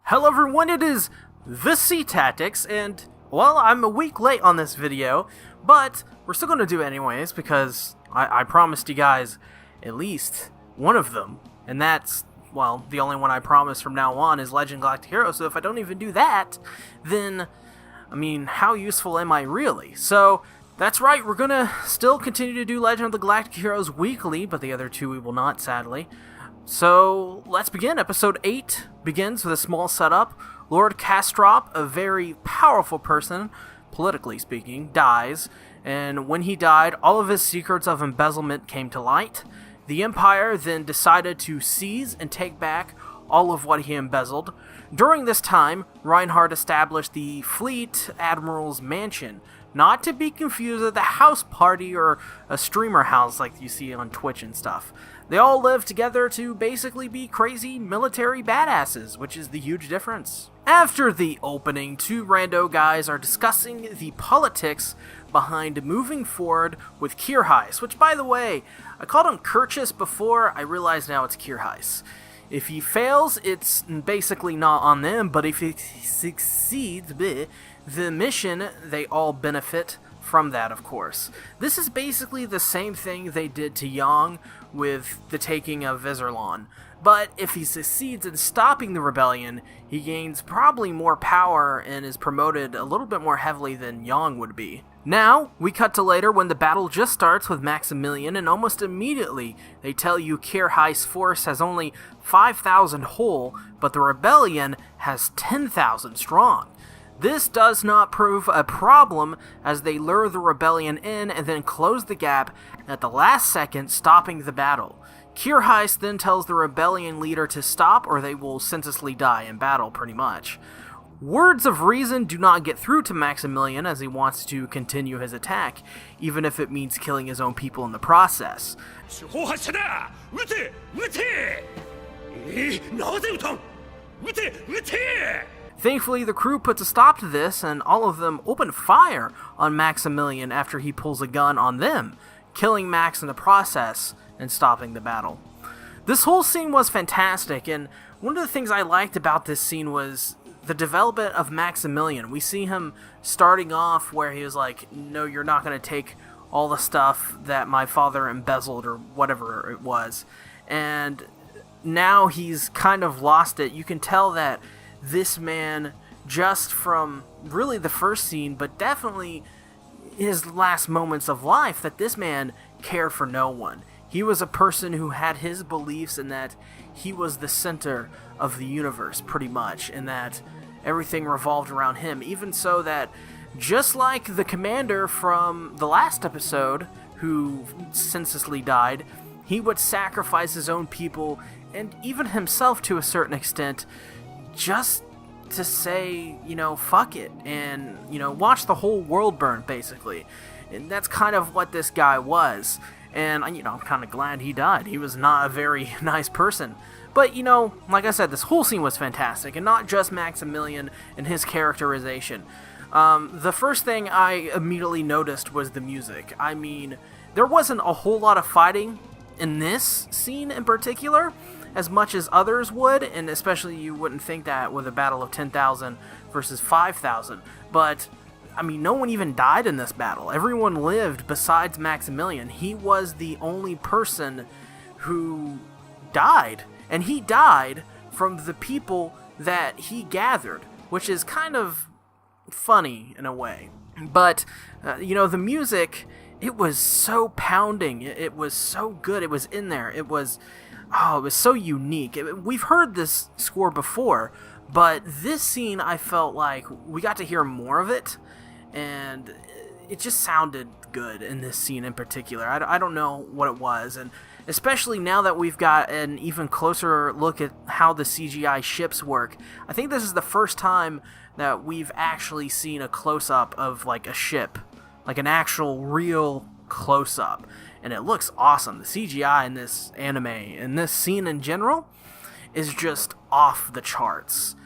Hello everyone, it is the SeaTactics, and, well, I'm a week late on this video, but we're still going to do it anyways, because I promised you guys at least one of them, and that's, well, the only one I promise from now on is Legend Galactic Hero, so if I don't even do that, then, I mean, how useful am I really? So, that's right, we're going to still continue to do Legend of the Galactic Heroes weekly, but the other two we will not, sadly. So, let's begin. Episode 8 begins with a small setup. Lord Castrop, a very powerful person, politically speaking, dies, and when he died, all of his secrets of embezzlement came to light. The Empire then decided to seize and take back all of what he embezzled. During this time, Reinhardt established the Fleet Admiral's Mansion, not to be confused with a house party or a streamer house like you see on Twitch and stuff. They all live together to basically be crazy military badasses, which is the huge difference. After the opening, two rando guys are discussing the politics behind moving forward with Kirheis, which, by the way, I called him Kirchis before, I realize now it's Kirheis. If he fails, it's basically not on them, but if he succeeds, the mission, they all benefit from that, of course. This is basically the same thing they did to Yang with the taking of Vizerlon. But if he succeeds in stopping the rebellion, he gains probably more power and is promoted a little bit more heavily than Yang would be. Now, we cut to later when the battle just starts with Maximilian, and almost immediately they tell you Kirheis' force has only 5,000 whole, but the rebellion has 10,000 strong. This does not prove a problem as they lure the rebellion in and then close the gap at the last second, stopping the battle. Kirheis then tells the rebellion leader to stop or they will senselessly die in battle, pretty much. Words of reason do not get through to Maximilian as he wants to continue his attack, even if it means killing his own people in the process. Thankfully, the crew puts a stop to this, and all of them open fire on Maximilian after he pulls a gun on them, killing Max in the process and stopping the battle. This whole scene was fantastic, and one of the things I liked about this scene was the development of Maximilian. We see him starting off where he was like, no, you're not going to take all the stuff that my father embezzled or whatever it was. And now he's kind of lost it. You can tell that this man, just from really the first scene, but definitely his last moments of life, that this man cared for no one. He was a person who had his beliefs in that he was the center of the universe, pretty much, and that everything revolved around him. Even so that, just like the commander from the last episode, who senselessly died, he would sacrifice his own people, and even himself to a certain extent, just to say, fuck it, and, watch the whole world burn, basically. And that's kind of what this guy was. And, I'm kind of glad he died. He was not a very nice person. But, like I said, this whole scene was fantastic, and not just Maximilian and his characterization. The first thing I immediately noticed was the music. I mean, there wasn't a whole lot of fighting in this scene in particular, as much as others would, and especially you wouldn't think that with a battle of 10,000 versus 5,000. But, I mean, no one even died in this battle. Everyone lived besides Maximilian. He was the only person who died, and he died from the people that he gathered, which is kind of funny in a way. But, the music, it was so pounding. It was so good. It was in there. It was so unique. We've heard this score before, but this scene, I felt like we got to hear more of it, and it just sounded good in this scene in particular. I don't know what it was, and especially now that we've got an even closer look at how the CGI ships work, I think this is the first time that we've actually seen a close-up of, like, a ship, like an actual real close-up. And it looks awesome. The CGI in this anime, and this scene in general, is just off the charts.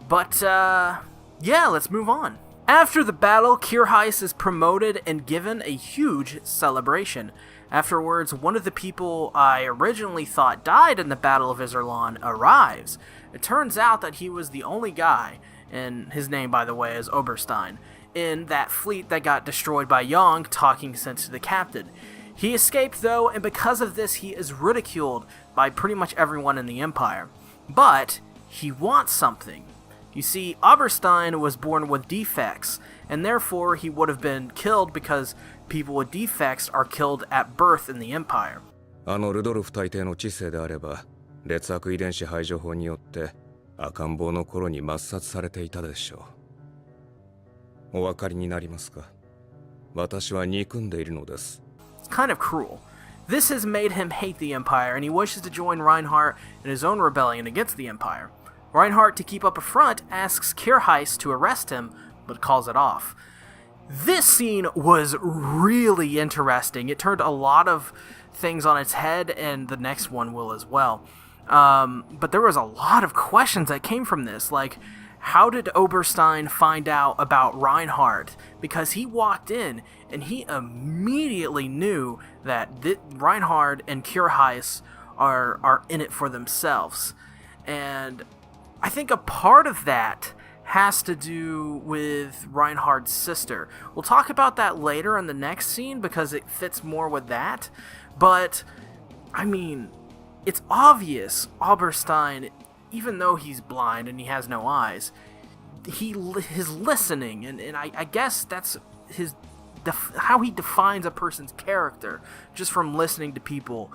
But, yeah, let's move on. After the battle, Kirheis is promoted and given a huge celebration. Afterwards, one of the people I originally thought died in the Battle of Iserlohn arrives. It turns out that he was the only guy, and his name, by the way, is Oberstein, in that fleet that got destroyed by Young, talking sense to the captain. He escaped, though, and because of this, he is ridiculed by pretty much everyone in the Empire. But he wants something. You see, Oberstein was born with defects, and therefore he would have been killed because people with defects are killed at birth in the Empire. ルドルフ大帝の知性であれば、劣悪遺伝子排除法によって赤ん坊の頃に抹殺されていたでしょう。お分かりになりますか？私は憎んでいるのです。It's kind of cruel. This has made him hate the Empire, and he wishes to join Reinhardt in his own rebellion against the Empire. Reinhardt, to keep up a front, asks Kircheis to arrest him, but calls it off. This scene was really interesting. It turned a lot of things on its head, and the next one will as well. But there was a lot of questions that came from this, like, how did Oberstein find out about Reinhardt? Because he walked in, and he immediately knew that Reinhardt and Kircheis are in it for themselves. And I think a part of that has to do with Reinhardt's sister. We'll talk about that later in the next scene because it fits more with that. But, I mean, it's obvious Oberstein, even though he's blind and he has no eyes, his listening, and I guess that's how he defines a person's character, just from listening to people.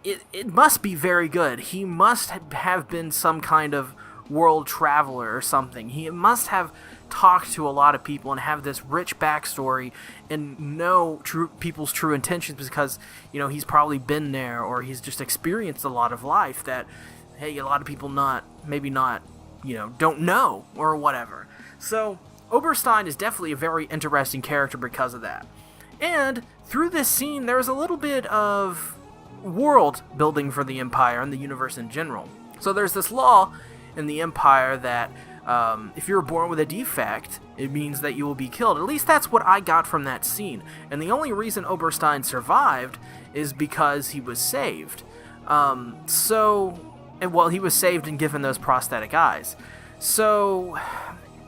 It must be very good. He must have been some kind of world traveler or something. He must have talked to a lot of people and have this rich backstory and know people's true intentions because, you know, he's probably been there or he's just experienced a lot of life that, hey, a lot of people maybe not, you know, don't know or whatever. So Oberstein is definitely a very interesting character because of that. And through this scene, there's a little bit of world building for the Empire and the universe in general. So there's this law in the Empire that if you're born with a defect, it means that you will be killed. At least that's what I got from that scene. And the only reason Oberstein survived is because he was saved. He was saved and given those prosthetic eyes. So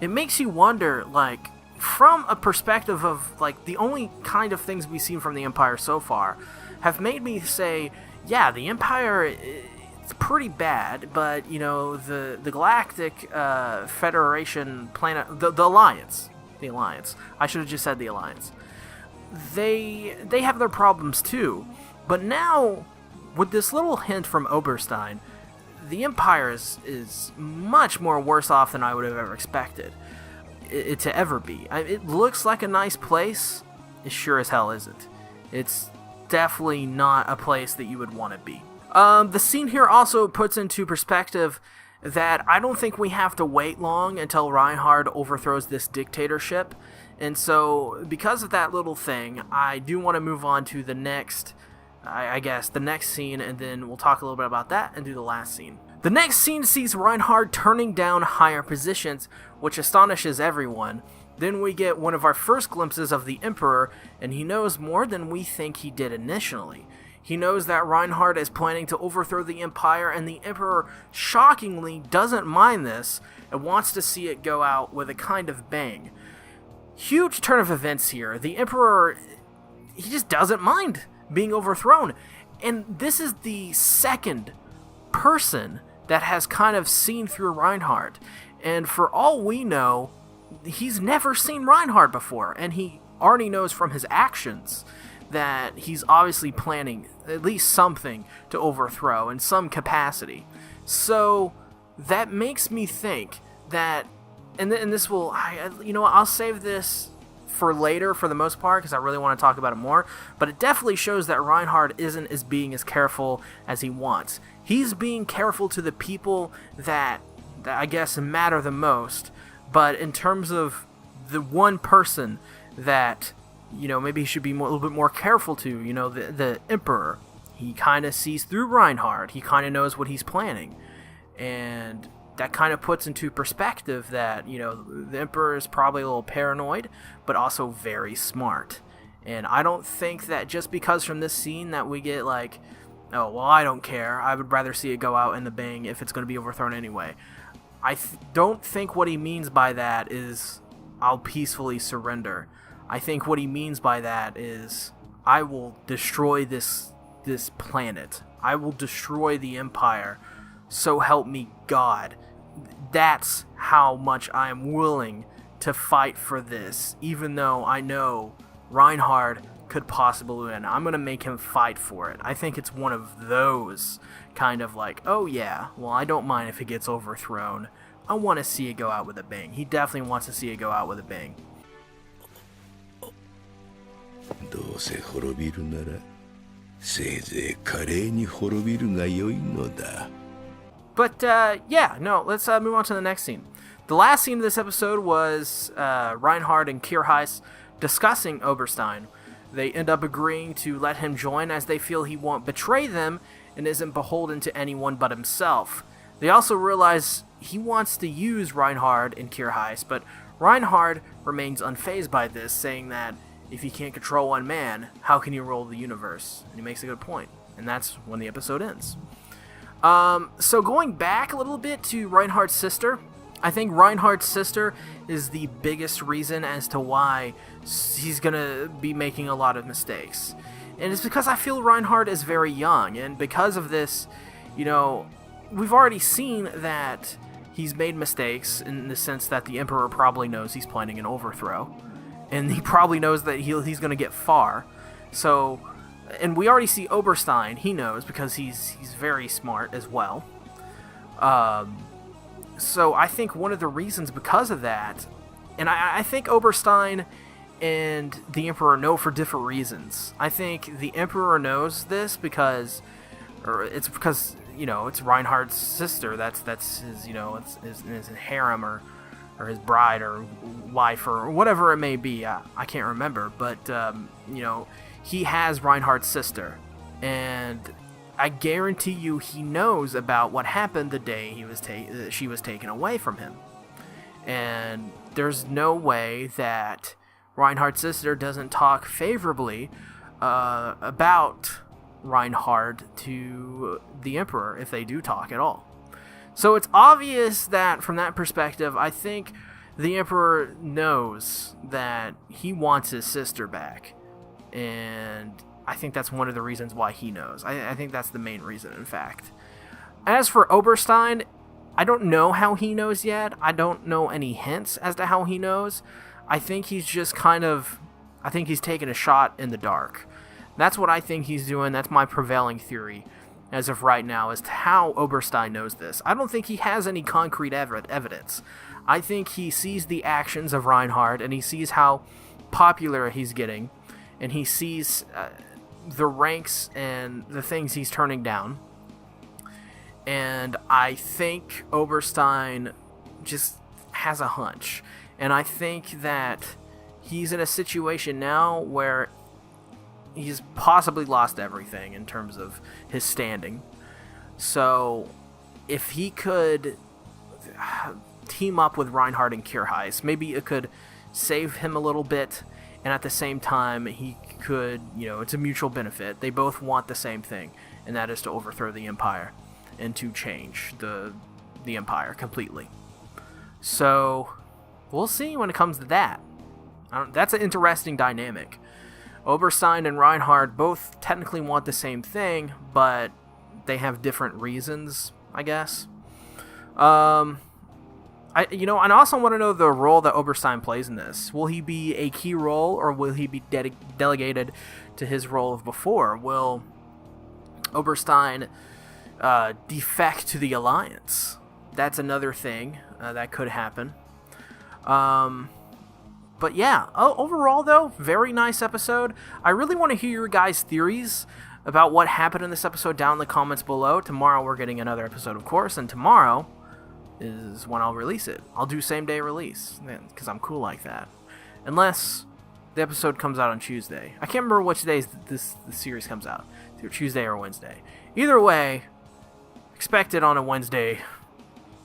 it makes you wonder, like, from a perspective of, like, the only kind of things we've seen from the Empire so far have made me say, yeah, the Empire, it's pretty bad, but, you know, the Galactic Federation planet, the Alliance, I should have just said the Alliance, they have their problems too. But now, with this little hint from Oberstein, the Empire is much more worse off than I would have ever expected it to ever be. It looks like a nice place. It sure as hell isn't. It's definitely not a place that you would want to be. The scene here also puts into perspective that I don't think we have to wait long until Reinhardt overthrows this dictatorship. And so, because of that little thing, I do want to move on to the next, the next scene, and then we'll talk a little bit about that and do the last scene. The next scene sees Reinhardt turning down higher positions, which astonishes everyone. Then we get one of our first glimpses of the Emperor, and he knows more than we think he did initially. He knows that Reinhardt is planning to overthrow the Empire, and the Emperor, shockingly, doesn't mind this and wants to see it go out with a kind of bang. Huge turn of events here. The Emperor, he just doesn't mind being overthrown. And this is the second person that has kind of seen through Reinhardt. And for all we know, he's never seen Reinhardt before, and he already knows from his actions that he's obviously planning at least something to overthrow in some capacity. So that makes me think that, and this will, I'll save this for later for the most part because I really want to talk about it more, but it definitely shows that Reinhardt isn't being as careful as he wants. He's being careful to the people that I guess matter the most, but in terms of the one person that, you know, maybe he should be a little bit more careful to, you know, the Emperor. He kind of sees through Reinhardt. He kind of knows what he's planning. And that kind of puts into perspective that, you know, the Emperor is probably a little paranoid, but also very smart. And I don't think that just because from this scene that we get like, oh, well, I don't care. I would rather see it go out in the bang if it's going to be overthrown anyway. I don't think what he means by that is I'll peacefully surrender. I think what he means by that is I will destroy this planet. I will destroy the Empire. So help me God. That's how much I am willing to fight for this, even though I know Reinhard could possibly win. I'm going to make him fight for it. I think it's one of those kind of like, oh yeah, well, I don't mind if it gets overthrown. I want to see it go out with a bang. He definitely wants to see it go out with a bang. どうせ滅びるならせいぜい華麗に滅びるが良いのだ。But yeah, no, let's move on to the next scene. The last scene of this episode was Reinhard and Kierheis discussing Oberstein. They end up agreeing to let him join as they feel he won't betray them and isn't beholden to anyone but himself. They also realize he wants to use Reinhard and Kierheis, but Reinhard remains unfazed by this, saying that if he can't control one man, how can he rule the universe? And he makes a good point, and that's when the episode ends. So going back a little bit to Reinhard's sister, I think Reinhard's sister is the biggest reason as to why he's going to be making a lot of mistakes. And it's because I feel Reinhard is very young, and because of this, you know, we've already seen that he's made mistakes in the sense that the Emperor probably knows he's planning an overthrow, and he probably knows that he's going to get far. So, and we already see Oberstein, he knows because he's very smart as well. So I think one of the reasons because of that, and I think Oberstein and the Emperor know for different reasons. I think the Emperor knows this because, or it's because, you know, it's Reinhard's sister. That's his, you know, it's his harem or his bride or wife or whatever it may be. I can't remember, but you know, he has Reinhard's sister, and I guarantee you he knows about what happened the day she was taken away from him. And there's no way that Reinhard's sister doesn't talk favorably about Reinhard to the Emperor, if they do talk at all. So it's obvious that from that perspective, I think the Emperor knows that he wants his sister back. And I think that's one of the reasons why he knows. I think that's the main reason, in fact. As for Oberstein, I don't know how he knows yet. I don't know any hints as to how he knows. I think he's just I think he's taking a shot in the dark. That's what I think he's doing. That's my prevailing theory as of right now as to how Oberstein knows this. I don't think he has any concrete evidence. I think he sees the actions of Reinhard, and he sees how popular he's getting, and he sees the ranks and the things he's turning down. And I think Oberstein just has a hunch. And I think that he's in a situation now where he's possibly lost everything in terms of his standing. So if he could team up with Reinhard and Kierheis, maybe it could save him a little bit, and at the same time he could, you know, it's a mutual benefit. They both want the same thing, and that is to overthrow the Empire and to change the Empire completely. So we'll see when it comes to that. That's an interesting dynamic. Oberstein and Reinhard both technically want the same thing, but they have different reasons, I guess. And I also want to know the role that Oberstein plays in this. Will he be a key role, or will he be delegated to his role of before? Will Oberstein defect to the Alliance? That's another thing that could happen. But yeah, overall though, very nice episode. I really want to hear your guys' theories about what happened in this episode down in the comments below. Tomorrow we're getting another episode, of course, and tomorrow is when I'll release it. I'll do same day release, because I'm cool like that. Unless the episode comes out on Tuesday. I can't remember which days the series comes out. It's either Tuesday or Wednesday. Either way, expect it on a Wednesday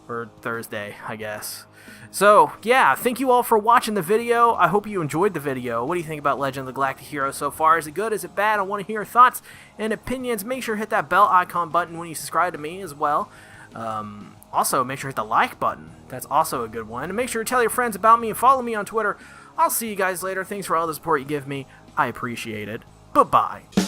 or Thursday, I guess. So, yeah, thank you all for watching the video. I hope you enjoyed the video. What do you think about Legend of the Galactic Hero so far? Is it good? Is it bad? I want to hear your thoughts and opinions. Make sure to hit that bell icon button when you subscribe to me as well. Also, make sure to hit the like button. That's also a good one. And make sure to tell your friends about me and follow me on Twitter. I'll see you guys later. Thanks for all the support you give me. I appreciate it. Bye-bye.